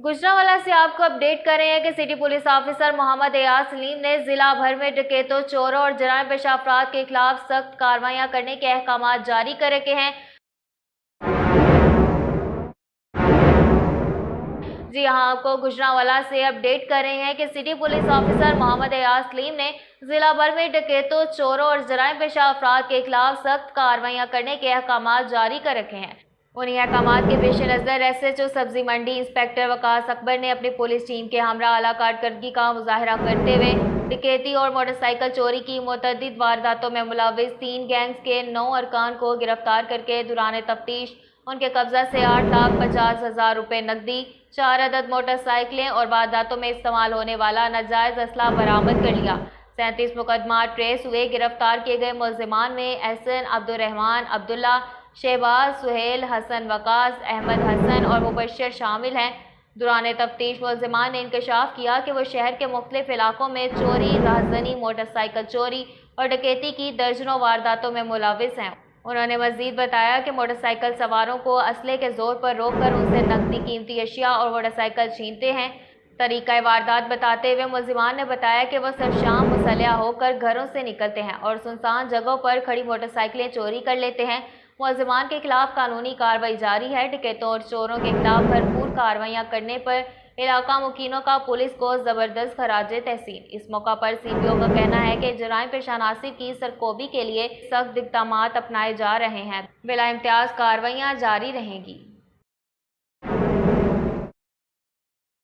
गुजरांवाला से आपको अपडेट कर रहे हैं कि city police officer Mohammad Ayaz Salim ने जिला भर में डकैतों, चोरों और जराइम पेशा अफराद के खिलाफ सख्त कार्रवाइयां करने के अहकाम जारी कर रखे हैं। जी हां, आपको गुजरांवाला से अपडेट कर रहे हैं कि city police officer Mohammad Ayaz Salim ने जिला भर में डकैतों, चोरों और जराइम पेशा अफराद के खिलाफ सख्त कार्रवाइयां करने के अहकाम जारी कर रखे हैं। उन्हीं अहकाम के पेश नज़र SHO सब्जी मंडी इंस्पेक्टर वकास अकबर ने अपनी पुलिस टीम के हमरा आला कारकर्दगी का मुजाहरा करते हुए डकैती और मोटरसाइकिल चोरी की मुतअद्दिद वारदातों में मुलविस 3 गैंग्स के 9 अरकान को गिरफ्तार करके दौरान तफ्तीश उनके कब्जा से 8,50,000 रुपये नकदी, 4 अदद मोटरसाइकिलें और वारदातों में इस्तेमाल होने वाला नाजायज़ असला बरामद कर लिया। 37 मुकदमा ट्रेस हुए। गिरफ्तार किए गए मुल्जिमान में एहसन, अब्दुर्रहमान, अब्दुल्ला, शहबाज, सुहेल, हसन वकास, अहमद हसन और मुबशर शामिल हैं। दौरान तफ्तीश मुल्जिमान ने इंकशाफ किया कि वो शहर के मुख्तलिफ इलाकों में चोरी, राहजनी, मोटरसाइकिल चोरी और डकैती की दर्जनों वारदातों में मुलविस हैं। उन्होंने मजीद बताया कि मोटरसाइकिल सवारों को असले के जोर पर रोककर उनसे नकदी, कीमती अशिया और मोटरसाइकिल छीनते हैं। तरीक़ा वारदात बताते हुए मुल्जिमान ने बताया कि वह सब शाम मुसल्लह होकर घरों से निकलते हैं और सुनसान जगहों पर खड़ी मोटरसाइकिलें चोरी कर लेते हैं। मुल्जिमान के खिलाफ कानूनी कार्रवाई जारी है। डकैतों और चोरों के खिलाफ भरपूर कार्रवाइयां करने पर इलाका मुकीनों का पुलिस को ज़बरदस्त खराज तहसीन। इस मौका पर CPO का कहना है कि जराइम पेशा अनासिर की सरकोबी के लिए सख्त इक़दामात अपनाए जा रहे हैं। बिला इम्तियाज़ कार्रवाइयां जारी रहेंगी।